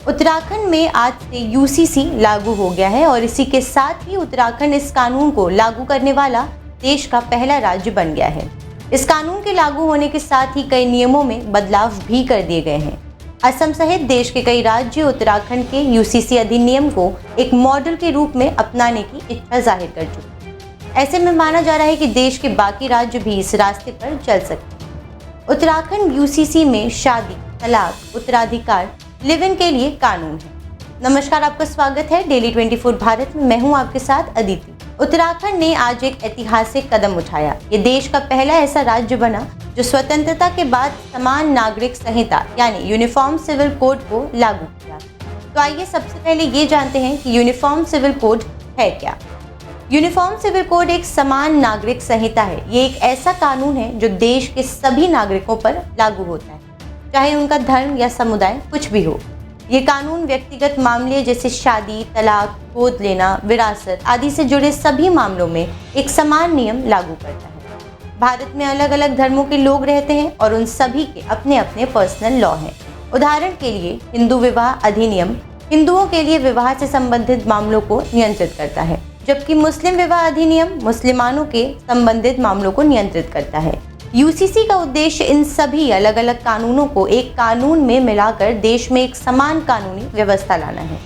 उत्तराखंड में आज से यूसीसी लागू हो गया है और इसी के साथ ही उत्तराखंड इस कानून को लागू करने वाला देश का पहला राज्य बन गया है। इस कानून के लागू होने के साथ ही कई नियमों में बदलाव भी कर दिए गए हैं। असम सहित देश के कई राज्य उत्तराखंड के यूसीसी अधिनियम को एक मॉडल के रूप में अपनाने की इच्छा जाहिर कर चुके हैं। ऐसे में माना जा रहा है कि देश के बाकी राज्य भी इस रास्ते पर चल सकते हैं। उत्तराखंड यूसीसी में शादी, तलाक, उत्तराधिकार, लिव इन के लिए कानून है। नमस्कार, आपका स्वागत है डेली 24 भारत में। मैं हूं आपके साथ अदिति। उत्तराखंड ने आज एक ऐतिहासिक कदम उठाया। ये देश का पहला ऐसा राज्य बना जो स्वतंत्रता के बाद समान नागरिक संहिता यानी यूनिफॉर्म सिविल कोड को लागू किया। तो आइए सबसे पहले ये जानते हैं कि यूनिफॉर्म सिविल कोड है क्या। यूनिफॉर्म सिविल कोड एक समान नागरिक संहिता है। ये एक ऐसा कानून है जो देश के सभी नागरिकों पर लागू होता है, चाहे उनका धर्म या समुदाय कुछ भी हो। ये कानून व्यक्तिगत मामले जैसे शादी, तलाक, गोद लेना, विरासत आदि से जुड़े सभी मामलों में एक समान नियम लागू करता है। भारत में अलग अलग धर्मों के लोग रहते हैं और उन सभी के अपने अपने पर्सनल लॉ हैं। उदाहरण के लिए हिंदू विवाह अधिनियम हिंदुओं के लिए विवाह से संबंधित मामलों को नियंत्रित करता है, जबकि मुस्लिम विवाह अधिनियम मुसलमानों के संबंधित मामलों को नियंत्रित करता है। यूसीसी का उद्देश्य इन सभी अलग अलग कानूनों को एक कानून में मिलाकर देश में एक समान कानूनी व्यवस्था लाना है।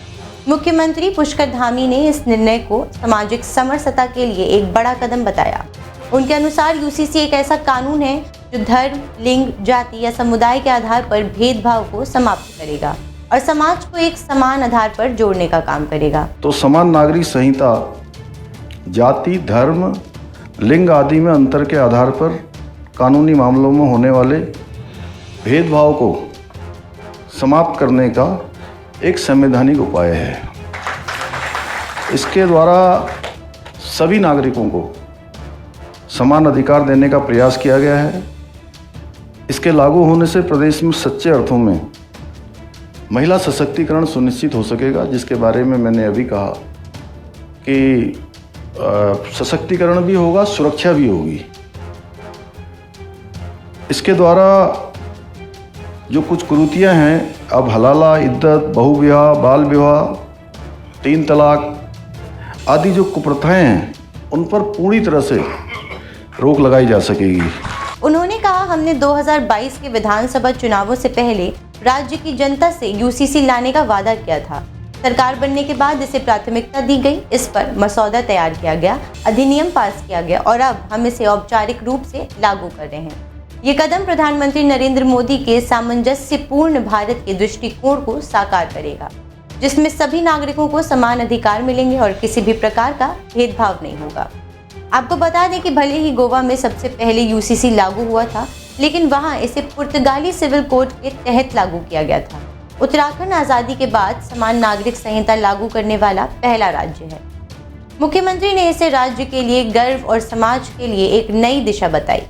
मुख्यमंत्री पुष्कर धामी ने इस निर्णय को सामाजिक समरसता के लिए एक बड़ा कदम बताया। उनके अनुसार यूसीसी एक ऐसा कानून है जो धर्म, लिंग, जाति या समुदाय के आधार पर भेदभाव को समाप्त करेगा और समाज को एक समान आधार पर जोड़ने का काम करेगा। तो समान नागरिक संहिता जाति, धर्म, लिंग आदि में अंतर के आधार पर कानूनी मामलों में होने वाले भेदभाव को समाप्त करने का एक संवैधानिक उपाय है। इसके द्वारा सभी नागरिकों को समान अधिकार देने का प्रयास किया गया है। इसके लागू होने से प्रदेश में सच्चे अर्थों में महिला सशक्तिकरण सुनिश्चित हो सकेगा, जिसके बारे में मैंने अभी कहा कि सशक्तिकरण भी होगा, सुरक्षा भी होगी। इसके द्वारा जो कुछ कुरीतियाँ हैं, अब हलाला, इद्दत, बहुविवाह, बाल विवाह, 3 तलाक आदि जो कुप्रथाएं हैं, उन पर पूरी तरह से रोक लगाई जा सकेगी। उन्होंने कहा, हमने 2022 के विधानसभा चुनावों से पहले राज्य की जनता से यूसीसी लाने का वादा किया था। सरकार बनने के बाद इसे प्राथमिकता दी गई, इस पर मसौदा तैयार किया गया, अधिनियम पास किया गया और अब हम इसे औपचारिक रूप से लागू कर रहे हैं। ये कदम प्रधानमंत्री नरेंद्र मोदी के सामंजस्यपूर्ण भारत के दृष्टिकोण को साकार करेगा, जिसमें सभी नागरिकों को समान अधिकार मिलेंगे और किसी भी प्रकार का भेदभाव नहीं होगा। आपको बता दें कि भले ही गोवा में सबसे पहले यूसीसी लागू हुआ था, लेकिन वहां इसे पुर्तगाली सिविल कोड के तहत लागू किया गया था। उत्तराखंड आज़ादी के बाद समान नागरिक संहिता लागू करने वाला पहला राज्य है। मुख्यमंत्री ने इसे राज्य के लिए गर्व और समाज के लिए एक नई दिशा बताई।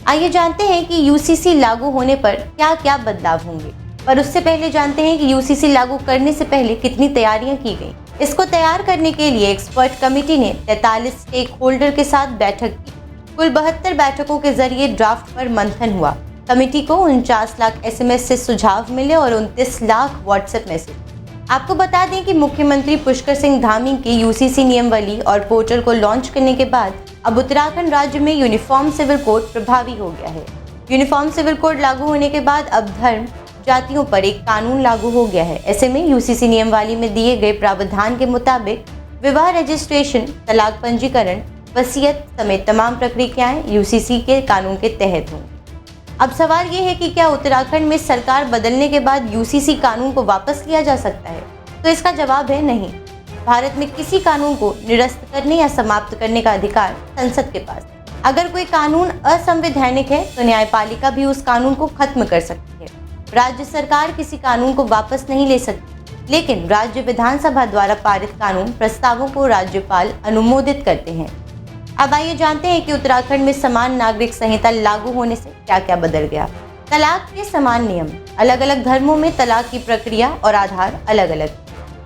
आइए जानते हैं कि यूसीसी लागू होने पर क्या क्या बदलाव होंगे, पर उससे पहले जानते हैं कि यूसीसी लागू करने से पहले कितनी तैयारियां की गई। इसको तैयार करने के लिए एक्सपर्ट कमेटी ने 43 स्टेक होल्डर के साथ बैठक की। कुल 72 बैठकों के जरिए ड्राफ्ट पर मंथन हुआ। कमेटी को 49 लाख SMS से सुझाव मिले और 29 लाख व्हाट्सएप मैसेज। आपको बता दें कि मुख्यमंत्री पुष्कर सिंह धामी की यूसीसी नियमावली और पोर्टल को लॉन्च करने के बाद अब उत्तराखंड राज्य में यूनिफॉर्म सिविल कोड प्रभावी हो गया है। यूनिफॉर्म सिविल कोड लागू होने के बाद अब धर्म, जातियों पर एक कानून लागू हो गया है। ऐसे में यूसीसी नियमावली में दिए गए प्रावधान के मुताबिक विवाह रजिस्ट्रेशन, तलाक पंजीकरण, वसीयत समेत तमाम प्रक्रियाएं यूसीसी के कानून के तहत होंगी। अब सवाल ये है कि क्या उत्तराखंड में सरकार बदलने के बाद यूसीसी कानून को वापस लिया जा सकता है? तो इसका जवाब है नहीं। भारत में किसी कानून को निरस्त करने या समाप्त करने का अधिकार संसद के पास है। अगर कोई कानून असंवैधानिक है तो न्यायपालिका भी उस कानून को खत्म कर सकती है। राज्य सरकार किसी कानून को वापस नहीं ले सकती, लेकिन राज्य विधानसभा द्वारा पारित कानून प्रस्तावों को राज्यपाल अनुमोदित करते हैं। अब आइए जानते हैं कि उत्तराखंड में समान नागरिक संहिता लागू होने से क्या क्या बदल गया। तलाक के समान नियम। अलग अलग धर्मों में तलाक की प्रक्रिया और आधार अलग अलग।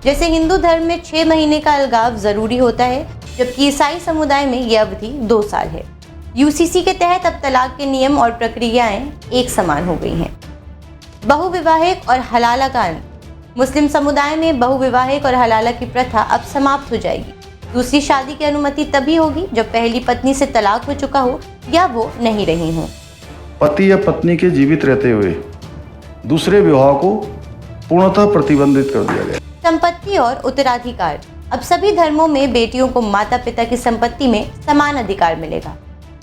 जैसे हिंदू धर्म में 6 महीने का अलगाव जरूरी होता है, जबकि ईसाई समुदाय में यह अवधि 2 साल है। यूसीसी के तहत अब तलाक के नियम और प्रक्रियाएं एक समान हो गई हैं। बहुविवाहिक और हलाला का अंत। मुस्लिम समुदाय में बहुविवाहिक और हलाला की प्रथा अब समाप्त हो जाएगी। दूसरी शादी की अनुमति तभी होगी जब पहली पत्नी से तलाक हो चुका हो या वो नहीं रही हो। पति या पत्नी के जीवित रहते हुए दूसरे विवाह को पूर्णतः प्रतिबंधित कर दिया गया। संपत्ति और उत्तराधिकार। अब सभी धर्मों में बेटियों को माता पिता की संपत्ति में समान अधिकार मिलेगा।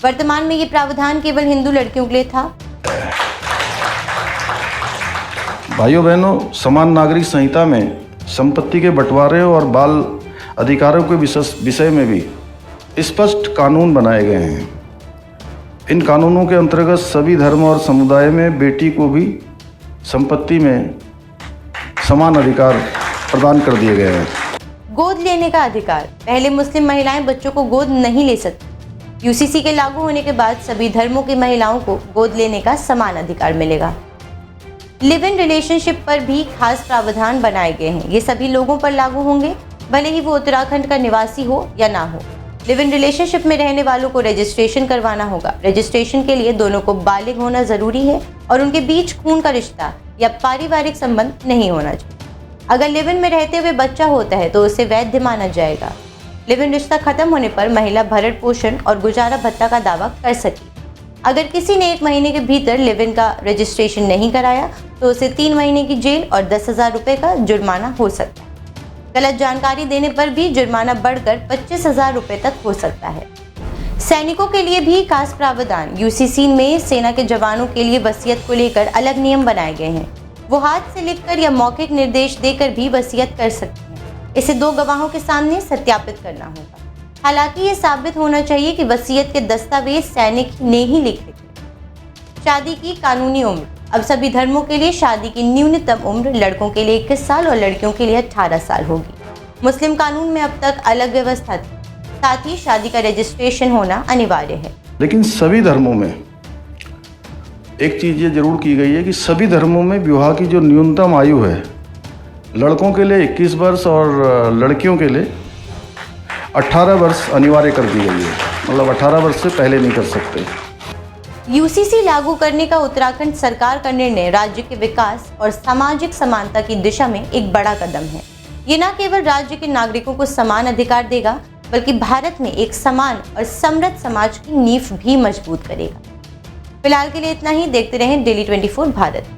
वर्तमान में ये प्रावधान केवल हिंदू लड़कियों के लिए था। भाइयों बहनों, समान नागरिक संहिता में संपत्ति के बंटवारे और बाल अधिकारों के विषय में भी स्पष्ट कानून बनाए गए हैं। इन कानूनों के अंतर्गत सभी धर्म और समुदाय में बेटी को भी संपत्ति में समान अधिकार प्रदान कर दिए गए हैं। गोद लेने का अधिकार। पहले मुस्लिम महिलाएं बच्चों को गोद नहीं ले सकती। यूसीसी के लागू होने के बाद सभी धर्मों की महिलाओं को गोद लेने का समान अधिकार मिलेगा। लिव इन रिलेशनशिप पर भी खास प्रावधान बनाए गए हैं। ये सभी लोगों पर लागू होंगे, भले ही वो उत्तराखंड का निवासी हो या ना हो। लिव इन रिलेशनशिप में रहने वालों को रजिस्ट्रेशन करवाना होगा। रजिस्ट्रेशन के लिए दोनों को बालिग होना जरूरी है और उनके बीच खून का रिश्ता या पारिवारिक संबंध नहीं होना चाहिए। अगर लिव इन में रहते हुए बच्चा होता है तो उसे वैध माना जाएगा। लिव इन रिश्ता खत्म होने पर महिला भरण पोषण और गुजारा भत्ता का दावा कर सकेगी। अगर किसी ने 1 महीने के भीतर लिव इन का रजिस्ट्रेशन नहीं कराया तो उसे 3 महीने की जेल और 10,000 रुपये का जुर्माना हो सकता है। गलत जानकारी देने पर भी जुर्माना बढ़कर 25,000 रुपये तक हो सकता है। सैनिकों के लिए भी खास प्रावधान। यूसीसी में सेना के जवानों के लिए वसीयत को लेकर अलग नियम बनाए गए हैं। वो हाथ से लिखकर या मौखिक निर्देश देकर भी वसीयत कर सकते हैं। इसे 2 गवाहों के सामने सत्यापित करना होगा। हालांकि ये साबित होना चाहिए कि वसीयत के दस्तावेज सैनिक ने ही लिखे थे। शादी की कानूनी उम्र। अब सभी धर्मों के लिए शादी की न्यूनतम उम्र लड़कों के लिए 21 साल और लड़कियों के लिए 18 साल होगी। मुस्लिम कानून में अब तक अलग व्यवस्था थी। साथ ही शादी का रजिस्ट्रेशन होना अनिवार्य है। लेकिन सभी धर्मों में एक चीज़ ये जरूर की गई है कि सभी धर्मों में विवाह की जो न्यूनतम आयु है, लड़कों के लिए 21 वर्ष और लड़कियों के लिए 18 वर्ष अनिवार्य कर दी गई है। मतलब 18 वर्ष से पहले नहीं कर सकते। यूसीसी लागू करने का उत्तराखंड सरकार का निर्णय राज्य के विकास और सामाजिक समानता की दिशा में एक बड़ा कदम है। ये न केवल राज्य के नागरिकों को समान अधिकार देगा, बल्कि भारत में एक समान और समृद्ध समाज की नींव भी मजबूत करेगा। फिलहाल के लिए इतना ही। देखते रहें डेली 24 भारत।